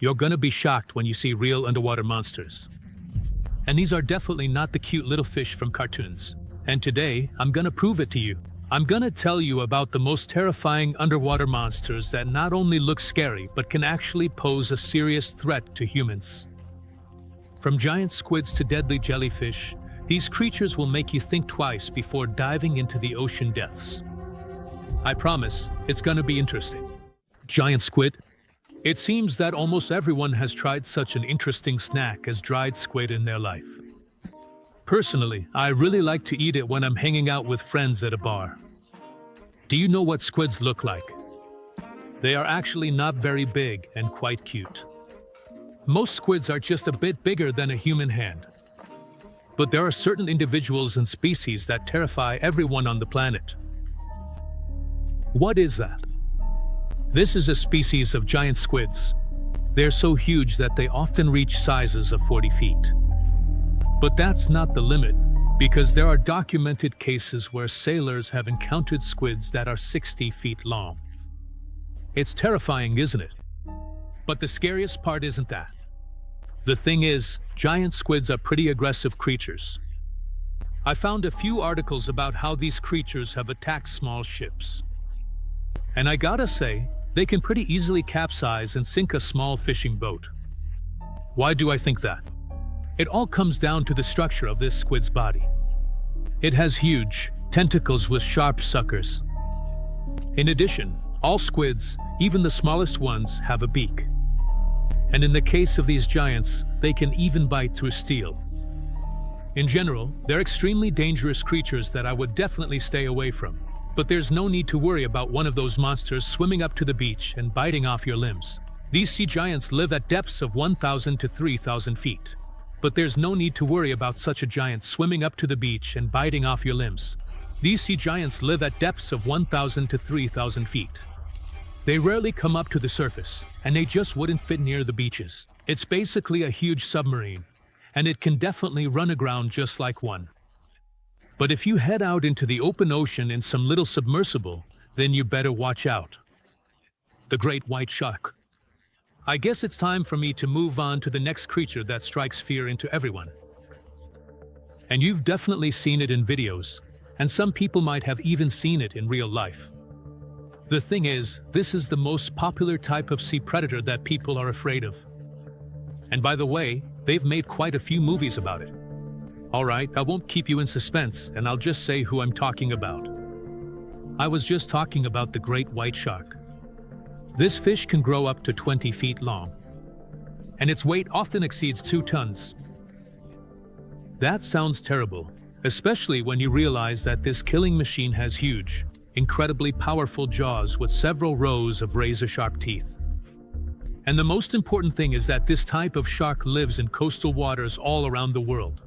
you're gonna be shocked when you see real underwater monsters. And these are definitely not the cute little fish from cartoons. And today, I'm gonna prove it to you. I'm gonna tell you about the most terrifying underwater monsters that not only look scary, but can actually pose a serious threat to humans. From giant squids to deadly jellyfish, these creatures will make you think twice before diving into the ocean depths. I promise, it's gonna be interesting. Giant squid? It seems that almost everyone has tried such an interesting snack as dried squid in their life. Personally, I really like to eat it when I'm hanging out with friends at a bar. Do you know what squids look like? They are actually not very big and quite cute. Most squids are just a bit bigger than a human hand. But there are certain individuals and species that terrify everyone on the planet. What is that? This is a species of giant squids. They're so huge that they often reach sizes of 40 feet. But that's not the limit, because there are documented cases where sailors have encountered squids that are 60 feet long. It's terrifying, isn't it? But the scariest part isn't that. The thing is, giant squids are pretty aggressive creatures. I found a few articles about how these creatures have attacked small ships. And I gotta say, they can pretty easily capsize and sink a small fishing boat. Why do I think that? It all comes down to the structure of this squid's body. It has huge tentacles with sharp suckers. In addition, all squids, even the smallest ones, have a beak. And in the case of these giants, they can even bite through steel. In general, they're extremely dangerous creatures that I would definitely stay away from. But there's no need to worry about one of those monsters swimming up to the beach and biting off your limbs. These sea giants live at depths of 1,000 to 3,000 feet. But there's no need to worry about such a giant swimming up to the beach and biting off your limbs. These sea giants live at depths of 1,000 to 3,000 feet. They rarely come up to the surface, and they just wouldn't fit near the beaches. It's basically a huge submarine, and it can definitely run aground just like one. But if you head out into the open ocean in some little submersible, then you better watch out. The great white shark. I guess it's time for me to move on to the next creature that strikes fear into everyone. And you've definitely seen it in videos, and some people might have even seen it in real life. The thing is, this is the most popular type of sea predator that people are afraid of. And by the way, they've made quite a few movies about it. Alright, I won't keep you in suspense, and I'll just say who I'm talking about. I was just talking about the great white shark. This fish can grow up to 20 feet long, and its weight often exceeds 2 tons. That sounds terrible, especially when you realize that this killing machine has huge, incredibly powerful jaws with several rows of razor-sharp teeth. And the most important thing is that this type of shark lives in coastal waters all around the world.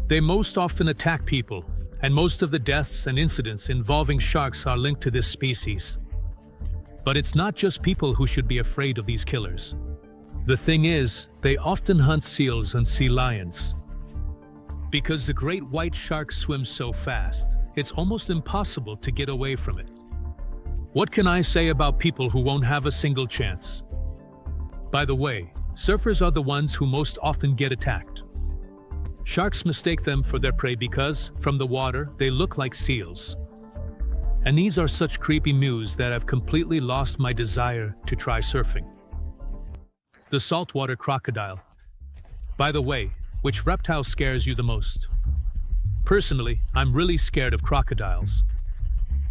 They most often attack people, and most of the deaths and incidents involving sharks are linked to this species. But it's not just people who should be afraid of these killers. The thing is, they often hunt seals and sea lions. Because the great white shark swims so fast, it's almost impossible to get away from it. What can I say about people who won't have a single chance? By the way, surfers are the ones who most often get attacked. Sharks mistake them for their prey because, from the water, they look like seals. And these are such creepy mews that I've completely lost my desire to try surfing. The saltwater crocodile. By the way, which reptile scares you the most? Personally, I'm really scared of crocodiles.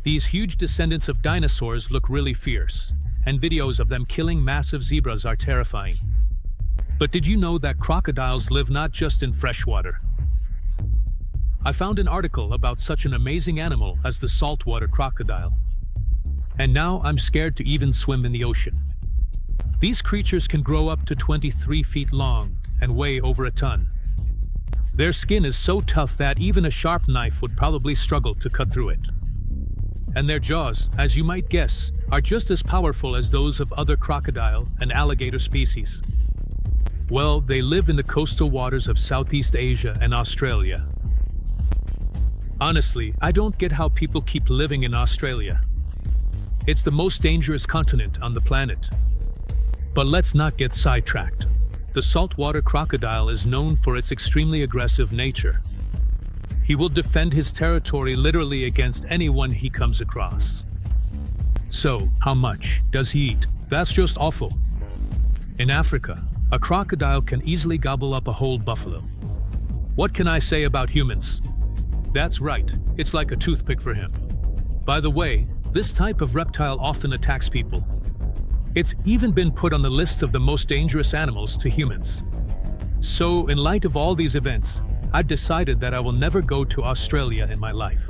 These huge descendants of dinosaurs look really fierce, and videos of them killing massive zebras are terrifying. But did you know that crocodiles live not just in freshwater? I found an article about such an amazing animal as the saltwater crocodile. And now I'm scared to even swim in the ocean. These creatures can grow up to 23 feet long and weigh over a ton. Their skin is so tough that even a sharp knife would probably struggle to cut through it. And their jaws, as you might guess, are just as powerful as those of other crocodile and alligator species. Well, they live in the coastal waters of Southeast Asia and Australia. Honestly, I don't get how people keep living in Australia. It's the most dangerous continent on the planet. But let's not get sidetracked. The saltwater crocodile is known for its extremely aggressive nature. He will defend his territory literally against anyone he comes across. So, how much does he eat? That's just awful. In Africa, a crocodile can easily gobble up a whole buffalo. What can I say about humans? That's right, it's like a toothpick for him. By the way, this type of reptile often attacks people. It's even been put on the list of the most dangerous animals to humans. So, in light of all these events, I've decided that I will never go to Australia in my life.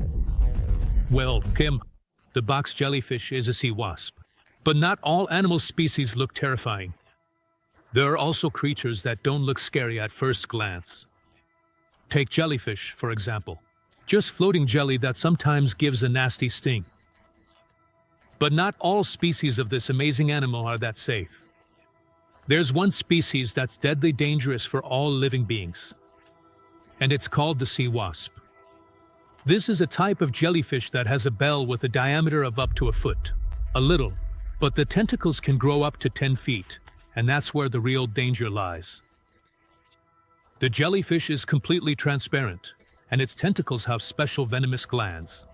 Well, Kim, the box jellyfish is a sea wasp. But not all animal species look terrifying. There are also creatures that don't look scary at first glance. Take jellyfish, for example. Just floating jelly that sometimes gives a nasty sting. But not all species of this amazing animal are that safe. There's one species that's deadly dangerous for all living beings. And it's called the sea wasp. This is a type of jellyfish that has a bell with a diameter of up to a foot. A little, but the tentacles can grow up to 10 feet, and that's where the real danger lies. The jellyfish is completely transparent, and its tentacles have special venomous glands.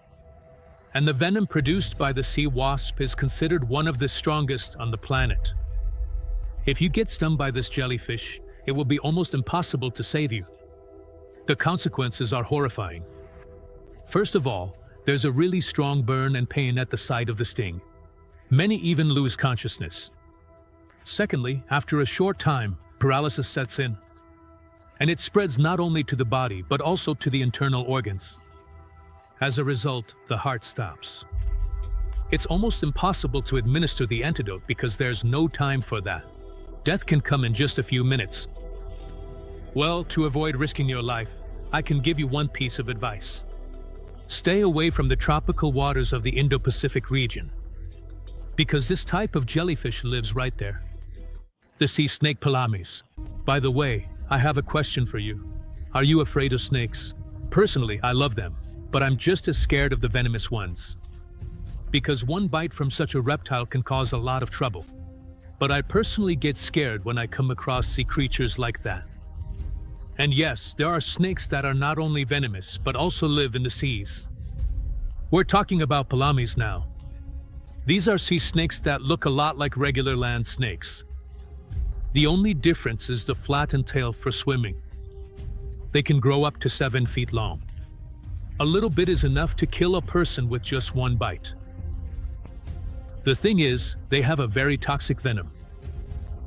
And the venom produced by the sea wasp is considered one of the strongest on the planet. If you get stung by this jellyfish, it will be almost impossible to save you. The consequences are horrifying. First of all, there's a really strong burn and pain at the site of the sting. Many even lose consciousness. Secondly, after a short time, paralysis sets in. And it spreads not only to the body, but also to the internal organs. As a result, the heart stops. It's almost impossible to administer the antidote because there's no time for that. Death can come in just a few minutes. Well, to avoid risking your life, I can give you one piece of advice. Stay away from the tropical waters of the Indo-Pacific region, because this type of jellyfish lives right there. The sea snake palamis. By the way, I have a question for you. Are you afraid of snakes? Personally, I love them, but I'm just as scared of the venomous ones. Because one bite from such a reptile can cause a lot of trouble. But I personally get scared when I come across sea creatures like that. And yes, there are snakes that are not only venomous, but also live in the seas. We're talking about palamis now. These are sea snakes that look a lot like regular land snakes. The only difference is the flattened tail for swimming. They can grow up to 7 feet long. A little bit is enough to kill a person with just one bite. The thing is, they have a very toxic venom.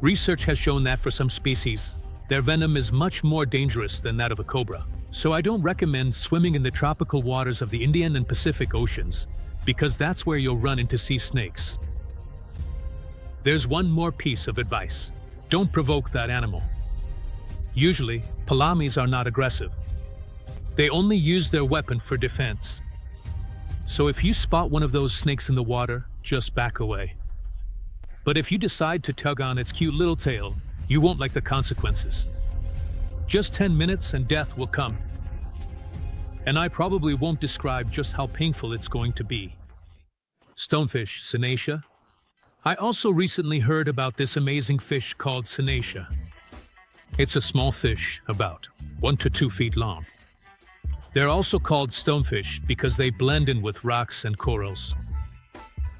Research has shown that for some species, their venom is much more dangerous than that of a cobra. So I don't recommend swimming in the tropical waters of the Indian and Pacific Oceans, because that's where you'll run into sea snakes. There's one more piece of advice. Don't provoke that animal. Usually, palamis are not aggressive. They only use their weapon for defense. So if you spot one of those snakes in the water, just back away. But if you decide to tug on its cute little tail, you won't like the consequences. Just 10 minutes and death will come. And I probably won't describe just how painful it's going to be. Stonefish, Cenacia. I also recently heard about this amazing fish called Cenacia. It's a small fish, about 1 to 2 feet long. They're also called stonefish because they blend in with rocks and corals.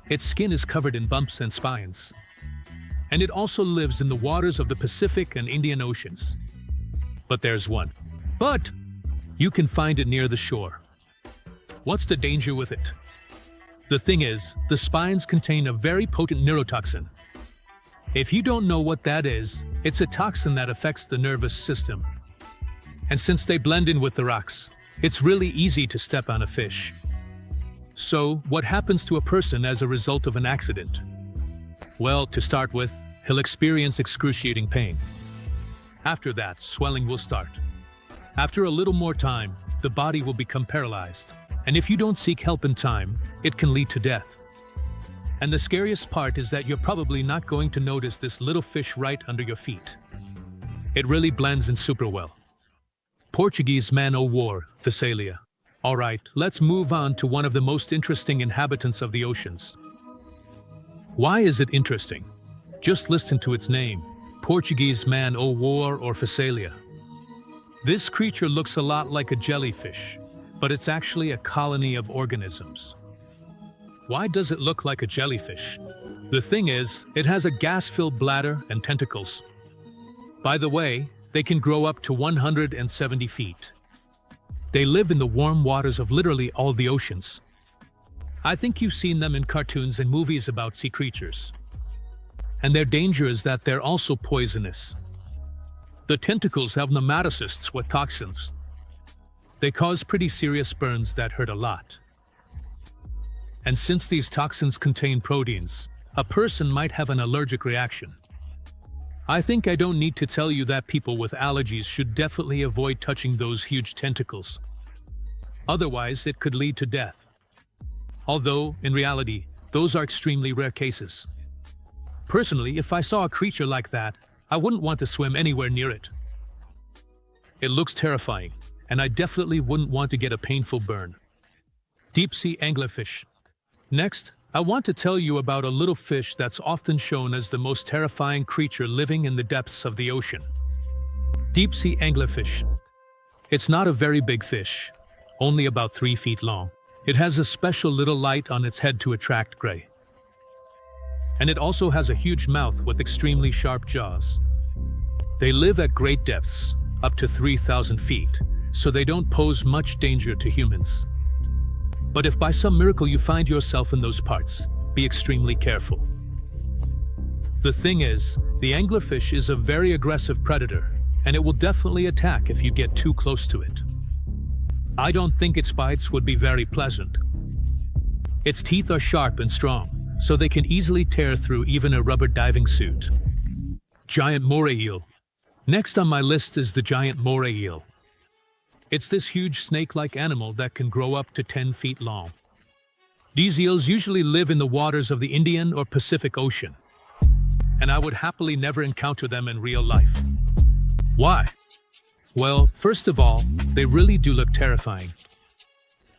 Its skin is covered in bumps and spines. And it also lives in the waters of the Pacific and Indian Oceans. But there's one. But you can find it near the shore. What's the danger with it? The thing is, the spines contain a very potent neurotoxin. If you don't know what that is, it's a toxin that affects the nervous system. And since they blend in with the rocks, it's really easy to step on a fish. So, what happens to a person as a result of an accident? Well, to start with, he'll experience excruciating pain. After that, swelling will start. After a little more time, the body will become paralyzed. And if you don't seek help in time, it can lead to death. And the scariest part is that you're probably not going to notice this little fish right under your feet. It really blends in super well. Portuguese man-o'-war, Thessalia. Alright, let's move on to one of the most interesting inhabitants of the oceans. Why is it interesting? Just listen to its name, Portuguese man o' war or Phasalia. This creature looks a lot like a jellyfish, but it's actually a colony of organisms. Why does it look like a jellyfish? The thing is, it has a gas-filled bladder and tentacles. By the way, they can grow up to 170 feet. They live in the warm waters of literally all the oceans. I think you've seen them in cartoons and movies about sea creatures. And their danger is that they're also poisonous. The tentacles have nematocysts with toxins. They cause pretty serious burns that hurt a lot. And since these toxins contain proteins, a person might have an allergic reaction. I think I don't need to tell you that people with allergies should definitely avoid touching those huge tentacles. Otherwise, it could lead to death. Although, in reality, those are extremely rare cases. Personally, if I saw a creature like that, I wouldn't want to swim anywhere near it. It looks terrifying, and I definitely wouldn't want to get a painful burn. Deep-sea anglerfish. Next, I want to tell you about a little fish that's often shown as the most terrifying creature living in the depths of the ocean. Deep-sea anglerfish. It's not a very big fish, only about 3 feet long. It has a special little light on its head to attract prey. And it also has a huge mouth with extremely sharp jaws. They live at great depths, up to 3,000 feet, so they don't pose much danger to humans. But if by some miracle you find yourself in those parts, be extremely careful. The thing is, the anglerfish is a very aggressive predator, and it will definitely attack if you get too close to it. I don't think its bites would be very pleasant. Its teeth are sharp and strong, so they can easily tear through even a rubber diving suit. Giant moray eel. Next on my list is the giant moray eel. It's this huge snake-like animal that can grow up to 10 feet long. These eels usually live in the waters of the Indian or Pacific Ocean, and I would happily never encounter them in real life. Why? Well, first of all, they really do look terrifying.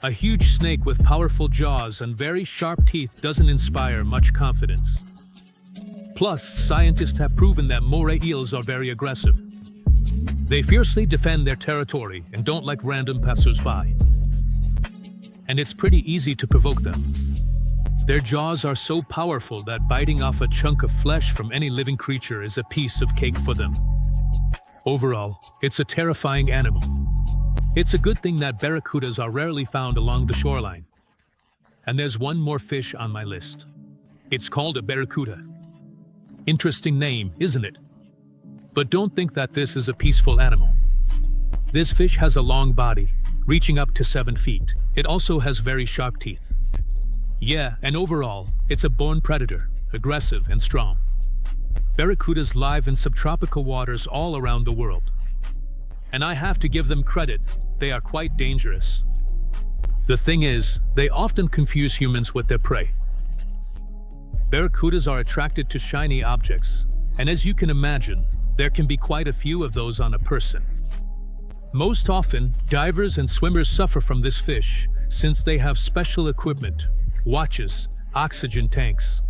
A huge snake with powerful jaws and very sharp teeth doesn't inspire much confidence. Plus, scientists have proven that moray eels are very aggressive. They fiercely defend their territory and don't like random passers-by. And it's pretty easy to provoke them. Their jaws are so powerful that biting off a chunk of flesh from any living creature is a piece of cake for them. Overall, it's a terrifying animal. It's a good thing that barracudas are rarely found along the shoreline. And there's one more fish on my list. It's called a barracuda. Interesting name, isn't it? But don't think that this is a peaceful animal. This fish has a long body, reaching up to 7 feet. It also has very sharp teeth. Yeah, and overall, it's a born predator, aggressive and strong. Barracudas live in subtropical waters all around the world. And I have to give them credit, they are quite dangerous. The thing is, they often confuse humans with their prey. Barracudas are attracted to shiny objects, and as you can imagine, there can be quite a few of those on a person. Most often, divers and swimmers suffer from this fish since they have special equipment, watches, oxygen tanks.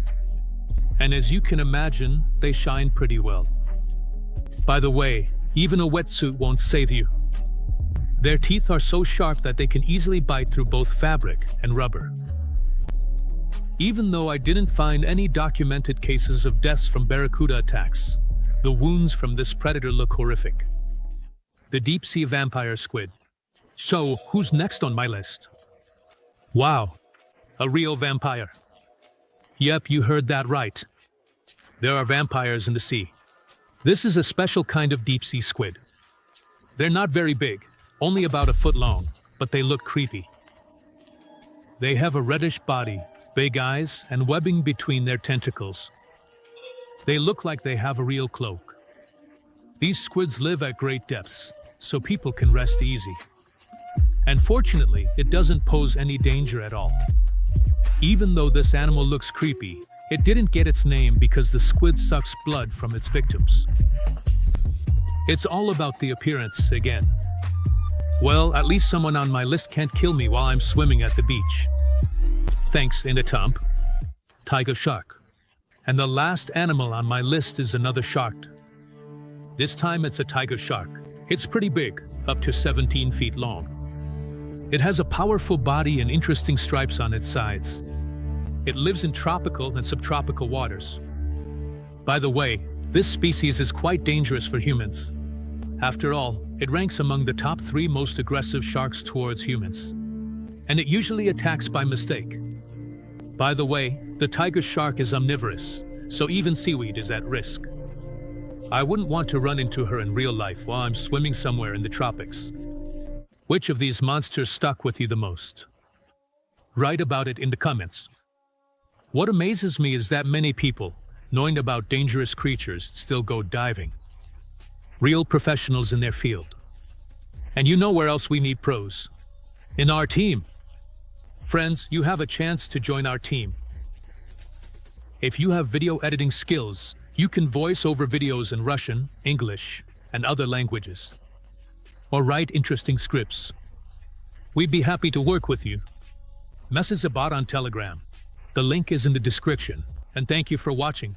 And as you can imagine, they shine pretty well. By the way, even a wetsuit won't save you. Their teeth are so sharp that they can easily bite through both fabric and rubber. Even though I didn't find any documented cases of deaths from barracuda attacks, the wounds from this predator look horrific. The deep-sea vampire squid. So, who's next on my list? Wow, a real vampire. Yep, you heard that right. There are vampires in the sea. This is a special kind of deep-sea squid. They're not very big, only about a foot long, but they look creepy. They have a reddish body, big eyes, and webbing between their tentacles. They look like they have a real cloak. These squids live at great depths, so people can rest easy. And fortunately, it doesn't pose any danger at all. Even though this animal looks creepy, it didn't get its name because the squid sucks blood from its victims. It's all about the appearance again. Well, at least someone on my list can't kill me while I'm swimming at the beach. Thanks, Inatump. Tiger shark. And the last animal on my list is another shark. This time it's a tiger shark. It's pretty big, up to 17 feet long. It has a powerful body and interesting stripes on its sides. It lives in tropical and subtropical waters. By the way, this species is quite dangerous for humans. After all, it ranks among the top 3 most aggressive sharks towards humans. And it usually attacks by mistake. By the way, the tiger shark is omnivorous, so even seaweed is at risk. I wouldn't want to run into her in real life while I'm swimming somewhere in the tropics. Which of these monsters stuck with you the most? Write about it in the comments. What amazes me is that many people, knowing about dangerous creatures, still go diving. Real professionals in their field. And you know where else we need pros? In our team. Friends, you have a chance to join our team. If you have video editing skills, you can voice over videos in Russian, English, and other languages. Or write interesting scripts. We'd be happy to work with you. Message a bot on Telegram. The link is in the description. And thank you for watching.